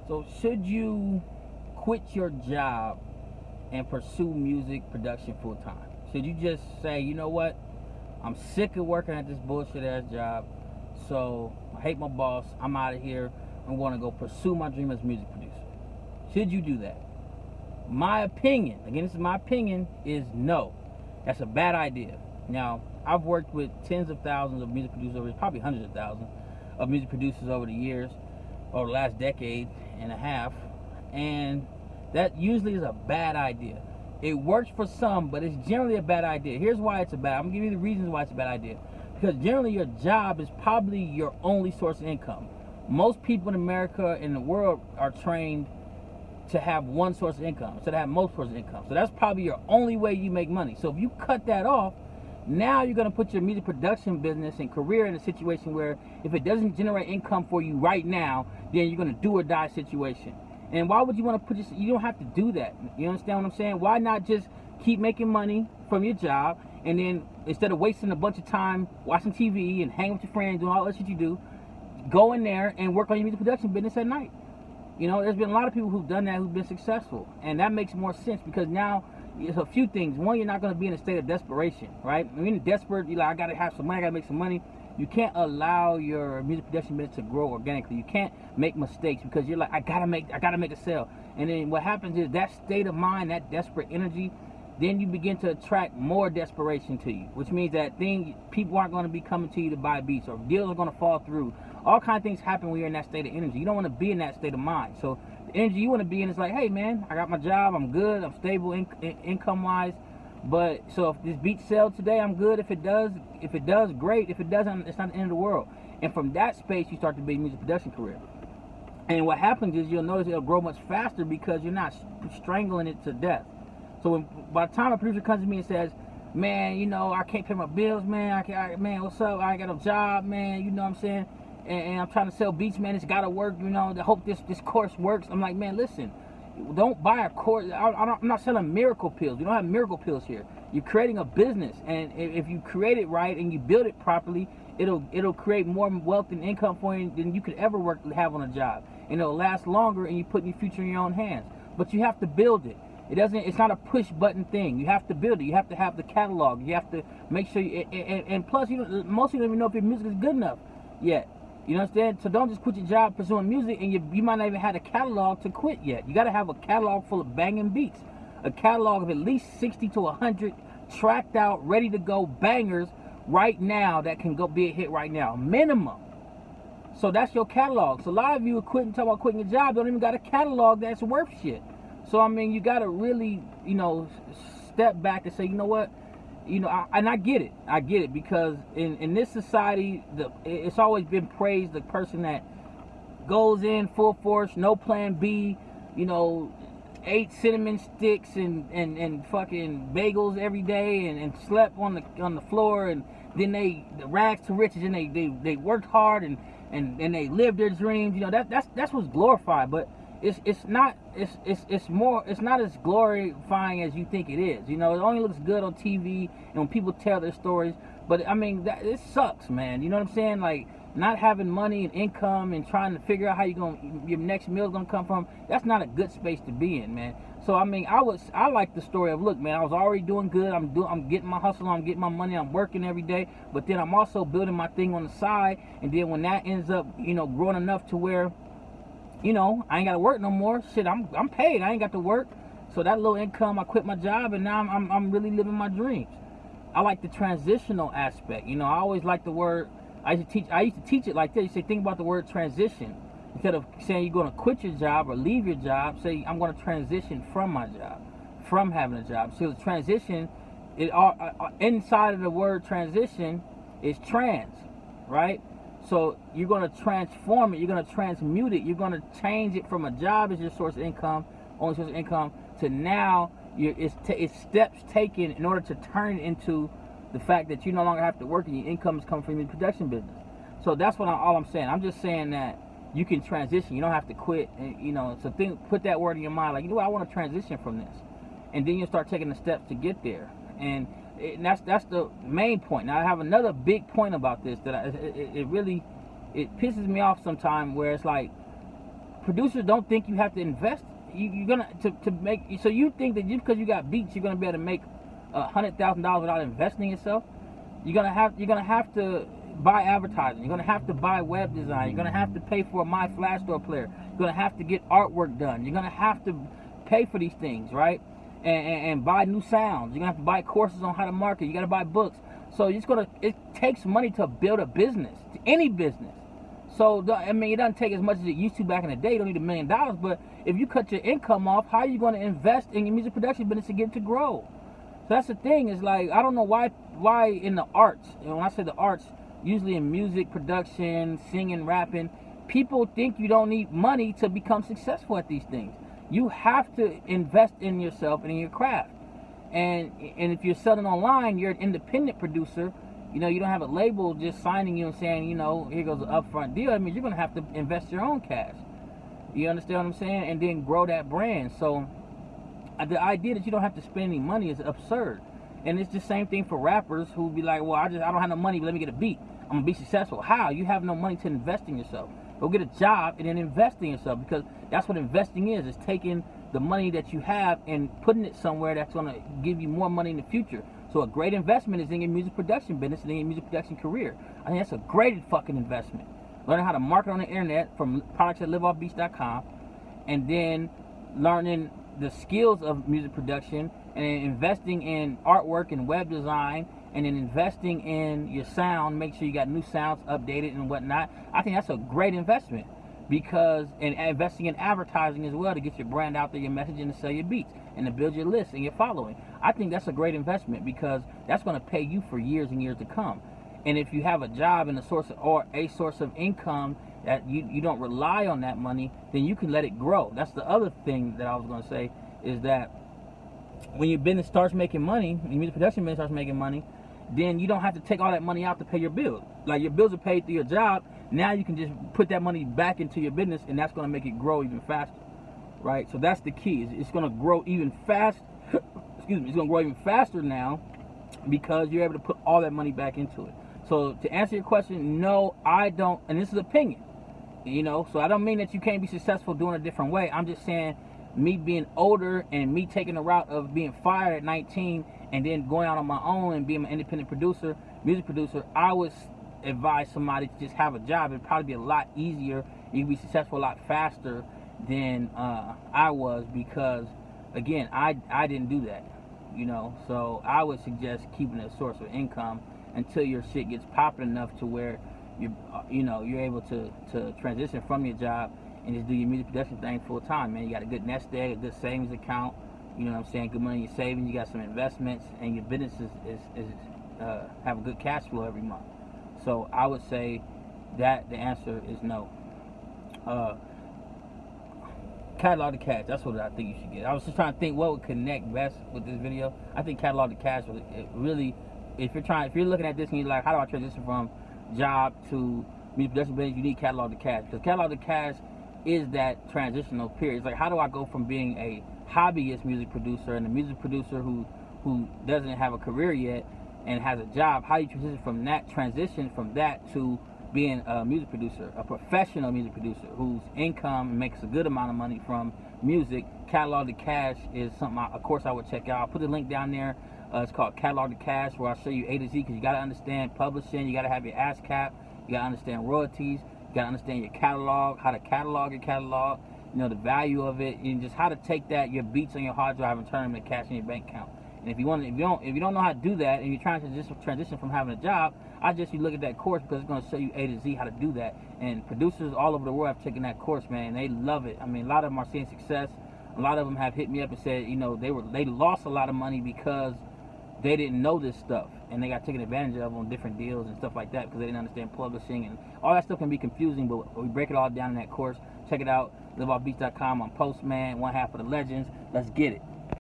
So should you quit your job and pursue music production full time? Should you just say, you know what, I'm sick of working at this bullshit ass job, so I hate my boss, I'm out of here, I'm going to go pursue my dream as a music producer? Should you do that? My opinion, again, this is my opinion, is no. That's a bad idea. Now, I've worked with tens of thousands of music producers, probably hundreds of thousands of music producers over the years, over the last decade and a half, and that usually is a bad idea. It works for some, but it's generally a bad idea. Here's why it's a bad. I'm gonna give you the reasons why it's a bad idea. Because generally your job is probably your only source of income. Most people in America and the world are trained to have one source of income, so to have multiple sources of income. So that's probably your only way you make money. So if you cut that off, now you're gonna put your music production business and career in a situation where if it doesn't generate income for you right now, then you're gonna do or die situation. And why would you want to put this? You don't have to do that. You understand what I'm saying? Why not just keep making money from your job, and then instead of wasting a bunch of time watching TV and hanging with your friends, doing all that shit you do, go in there and work on your music production business at night. You know, there's been a lot of people who've done that who've been successful, and that makes more sense because now it's a few things. One, you're not going to be in a state of desperation, right? When you're desperate, you're like, I got to have some money, I got to make some money. You can't allow your music production business to grow organically. You can't make mistakes because you're like, I gotta make a sale. And then what happens is that state of mind, that desperate energy, then you begin to attract more desperation to you, which means that people aren't going to be coming to you to buy beats, or deals are going to fall through. All kinds of things happen when you're in that state of energy. You don't want to be in that state of mind. So the energy you want to be in is like, hey man, I got my job, I'm good, I'm stable income wise. But so if this beat sells today, I'm good. If it does, great. If it doesn't, it's not the end of the world. And from that space, you start to build a music production career. And what happens is you'll notice it'll grow much faster because you're not strangling it to death. So by the time a producer comes to me and says, man, you know, I can't pay my bills, man. Man, what's up? I ain't got no job, man. You know what I'm saying? And I'm trying to sell beats, man. It's got to work, you know. I hope this course works. I'm like, man, listen. Don't buy a course. I'm not selling miracle pills. We don't have miracle pills here. You're creating a business, and if you create it right and you build it properly, it'll create more wealth and income for you than you could ever have on a job, and it'll last longer. And you put your future in your own hands. But you have to build it. It's not a push button thing. You have to build it. You have to have the catalog. You have to make sure. And plus, most people don't even know if your music is good enough yet. You understand? So don't just quit your job pursuing music, and you might not even have a catalog to quit yet. You got to have a catalog full of banging beats. A catalog of at least 60 to 100 tracked out, ready to go bangers right now that can go be a hit right now. Minimum. So that's your catalog. So a lot of you are talking about quitting your job, don't even got a catalog that's worth shit. So, I mean, you got to really, step back and say, you know what? I get it. I get it because in this society, it's always been praised the person that goes in full force, no plan B, 8 cinnamon sticks and fucking bagels every day and slept on the floor, and then the rags to riches, and they worked hard and they lived their dreams. That's what's glorified, but it's not as glorifying as you think it is. It only looks good on TV and when people tell their stories. But I mean, it sucks, man. You know what I'm saying? Like not having money and income and trying to figure out how your next meal's gonna come from. That's not a good space to be in, man. So I mean, I like the story of, look, man, I was already doing good. I'm getting my hustle, I'm getting my money, I'm working every day. But then I'm also building my thing on the side. And then when that ends up, growing enough to where I ain't got to work no more. Shit, I'm paid. I ain't got to work. So that little income, I quit my job, and now I'm really living my dreams. I like the transitional aspect. I always like the word. I used to teach it like this. You say, think about the word transition. Instead of saying you're going to quit your job or leave your job, say I'm going to transition from my job, from having a job. So the transition, inside of the word transition is trans, right? So you're going to transform it, you're going to transmute it, you're going to change it from a job as your source of income, only source of income, to now it's steps taken in order to turn it into the fact that you no longer have to work and your income is coming from your production business. So that's all I'm saying. I'm just saying that you can transition. You don't have to quit. And, so put that word in your mind, like, you know what, I want to transition from this. And then you start taking the steps to get there. And that's the main point. Now I have another big point about this that it really pisses me off sometimes, where it's like producers don't think you have to invest. You're gonna to make, so you think that just because you got beats, you're gonna be able to make $100,000 without investing in yourself? You're gonna have to buy advertising. You're gonna have to buy web design. You're gonna have to pay for a My Flash Store player. You're gonna have to get artwork done. You're gonna have to pay for these things, right? And buy new sounds. You're gonna have to buy courses on how to market. You gotta buy books. So it takes money to build a business, any business. So I mean, it doesn't take as much as it used to back in the day. You don't need $1 million, but if you cut your income off, how are you going to invest in your music production business to get it to grow? So that's the thing. Is like, I don't know why in the arts, and when I say the arts, usually in music production, singing, rapping, people think you don't need money to become successful at these things. You have to invest in yourself and in your craft. And if you're selling online, you're an independent producer. You know, you don't have a label just signing you and saying, you know, here goes an upfront deal. I mean, you're going to have to invest your own cash. You understand what I'm saying? And then grow that brand. So the idea that you don't have to spend any money is absurd. And it's the same thing for rappers who be like, well, I don't have no money, but let me get a beat. I'm going to be successful. How? You have no money to invest in yourself. Go get a job and then invest in yourself, because that's what investing is. It's taking the money that you have and putting it somewhere that's going to give you more money in the future. So a great investment is in your music production business and in your music production career. I think that's a great fucking investment. Learning how to market on the internet from products at liveoffbeats.com, and then learning the skills of music production, and then investing in artwork and web design, and then investing in your sound. Make sure you got new sounds updated and whatnot. I think that's a great investment, because, and investing in advertising as well to get your brand out there, your message, and to sell your beats and to build your list and your following. I think that's a great investment, because that's going to pay you for years and years to come. And if you have a job and a source of income that you don't rely on that money, then you can let it grow. That's the other thing that I was going to say, is that when your business starts making money, your music production business starts making money, then you don't have to take all that money out to pay your bills. Like, your bills are paid through your job. Now you can just put that money back into your business, and that's going to make it grow even faster, right? So that's the key. It's going to grow even fast. Excuse me. It's going to grow even faster now, because you're able to put all that money back into it. So to answer your question, no, I don't, and this is opinion, you know, so I don't mean that you can't be successful doing it a different way. I'm just saying, me being older and me taking the route of being fired at 19 and then going out on my own and being an independent producer, music producer, I would advise somebody to just have a job. It'd probably be a lot easier. You can be successful a lot faster than I was, because, again, I didn't do that, you know. So I would suggest keeping a source of income until your shit gets popping enough to where you're able to transition from your job and just do your music production thing full time, man. You got a good nest egg, a good savings account, you know what I'm saying, good money in your savings, you got some investments, and your business is have a good cash flow every month. So I would say that the answer is no. Catalog to cash, that's what I think you should get. I was just trying to think what would connect best with this video. I think catalog to cash really, if you're looking at this and you're like, how do I transition from job to music production business, you need catalog to cash, because catalog to cash is that transitional period. It's like, how do I go from being a hobbyist music producer and a music producer who doesn't have a career yet and has a job? How do you transition from that to being a music producer, a professional music producer whose income makes a good amount of money from music? Catalog to cash is something, of course, I would check out. I'll put the link down there. It's called Catalog to Cash, where I'll show you A to Z, because you got to understand publishing, you got to have your ASCAP, you got to understand royalties, you got to understand your catalog, how to catalog your catalog, you know, the value of it, and just how to take your beats on your hard drive and turn them into cash in your bank account. And if you don't know how to do that, and you're trying to transition from having a job, I suggest you look at that course, because it's going to show you A to Z how to do that. And producers all over the world have taken that course, man, and they love it. I mean, a lot of them are seeing success. A lot of them have hit me up and said, you know, they lost a lot of money because they didn't know this stuff, and they got taken advantage of on different deals and stuff like that, because they didn't understand publishing, and all that stuff can be confusing, but we break it all down in that course. Check it out, liveoffbeats.com. I'm Postman, one half of the legends. Let's get it.